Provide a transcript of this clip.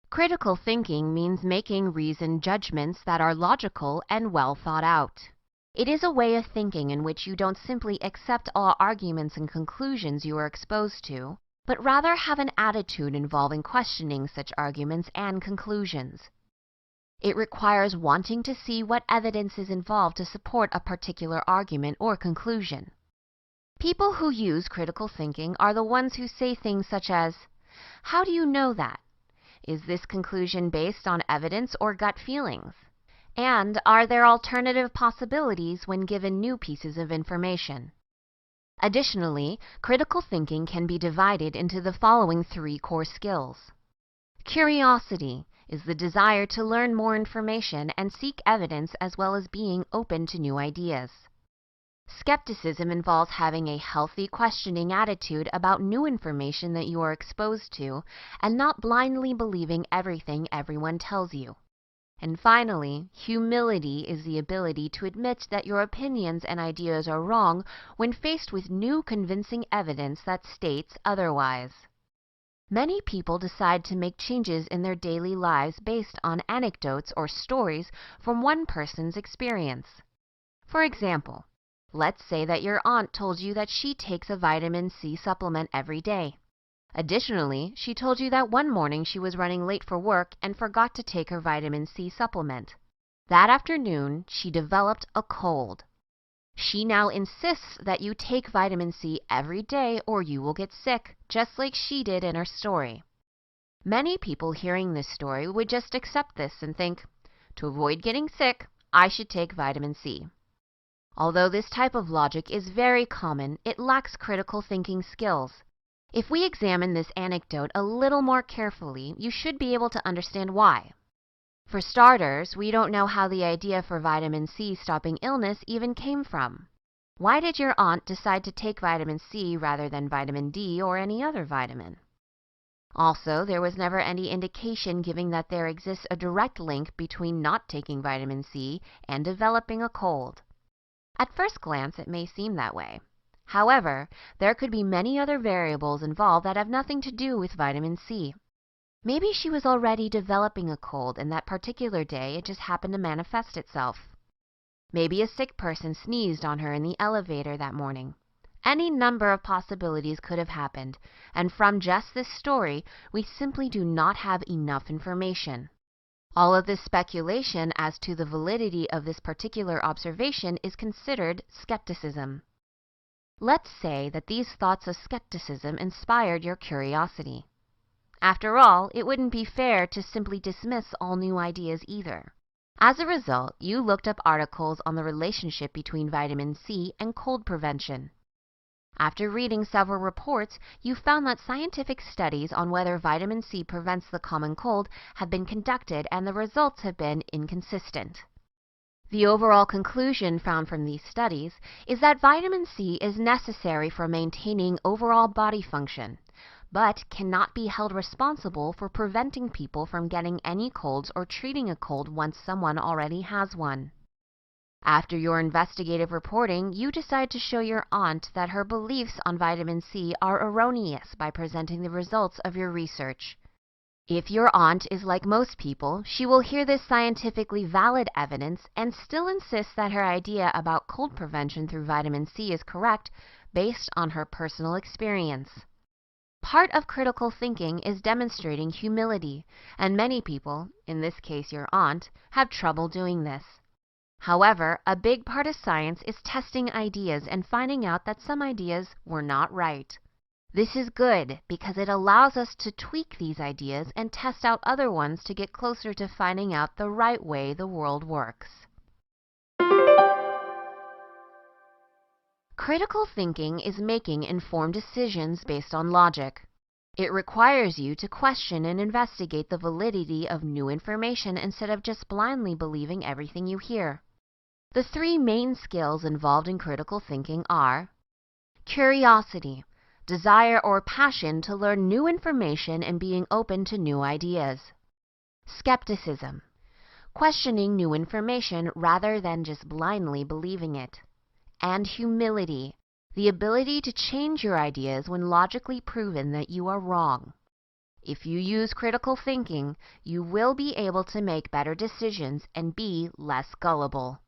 Critical thinking means making reasoned judgments that are logical and well thought out. It is a way of thinking in which you don't simply accept all arguments and conclusions you are exposed to, but rather have an attitude involving questioning such arguments and conclusions. It requires wanting to see what evidence is involved to support a particular argument or conclusion. People who use critical thinking are the ones who say things such as, "How do you know that? Is this conclusion based on evidence or gut feelings? And are there alternative possibilities when given new pieces of information?" Additionally, critical thinking can be divided into the following three core skills. Curiosity is the desire to learn more information and seek evidence as well as being open to new ideas. Skepticism involves having a healthy questioning attitude about new information that you are exposed to and not blindly believing everything everyone tells you. And finally, humility is the ability to admit that your opinions and ideas are wrong when faced with new convincing evidence that states otherwise. Many people decide to make changes in their daily lives based on anecdotes or stories from one person's experience. For example, let's say that your aunt told you that she takes a vitamin C supplement every day. Additionally, she told you that one morning she was running late for work and forgot to take her vitamin C supplement. That afternoon, she developed a cold. She now insists that you take vitamin C every day or you will get sick, just like she did in her story. Many people hearing this story would just accept this and think, to avoid getting sick, I should take vitamin C. Although this type of logic is very common, it lacks critical thinking skills. If we examine this anecdote a little more carefully, you should be able to understand why. For starters, we don't know how the idea for vitamin C stopping illness even came from. Why did your aunt decide to take vitamin C rather than vitamin D or any other vitamin? Also, there was never any indication giving that there exists a direct link between not taking vitamin C and developing a cold. At first glance, it may seem that way. However, there could be many other variables involved that have nothing to do with vitamin C. Maybe she was already developing a cold and that particular day it just happened to manifest itself. Maybe a sick person sneezed on her in the elevator that morning. Any number of possibilities could have happened, and from just this story, we simply do not have enough information. All of this speculation as to the validity of this particular observation is considered skepticism. Let's say that these thoughts of skepticism inspired your curiosity. After all, it wouldn't be fair to simply dismiss all new ideas either. As a result, you looked up articles on the relationship between vitamin C and cold prevention. After reading several reports, you found that scientific studies on whether vitamin C prevents the common cold have been conducted and the results have been inconsistent. The overall conclusion found from these studies is that vitamin C is necessary for maintaining overall body function, but cannot be held responsible for preventing people from getting any colds or treating a cold once someone already has one. After your investigative reporting, you decide to show your aunt that her beliefs on vitamin C are erroneous by presenting the results of your research. If your aunt is like most people, she will hear this scientifically valid evidence and still insist that her idea about cold prevention through vitamin C is correct based on her personal experience. Part of critical thinking is demonstrating humility, and many people, in this case your aunt, have trouble doing this. However, a big part of science is testing ideas and finding out that some ideas were not right. This is good because it allows us to tweak these ideas and test out other ones to get closer to finding out the right way the world works. Critical thinking is making informed decisions based on logic. It requires you to question and investigate the validity of new information instead of just blindly believing everything you hear. The three main skills involved in critical thinking are curiosity, desire or passion to learn new information and being open to new ideas. Skepticism, questioning new information rather than just blindly believing it. And humility, the ability to change your ideas when logically proven that you are wrong. If you use critical thinking, you will be able to make better decisions and be less gullible.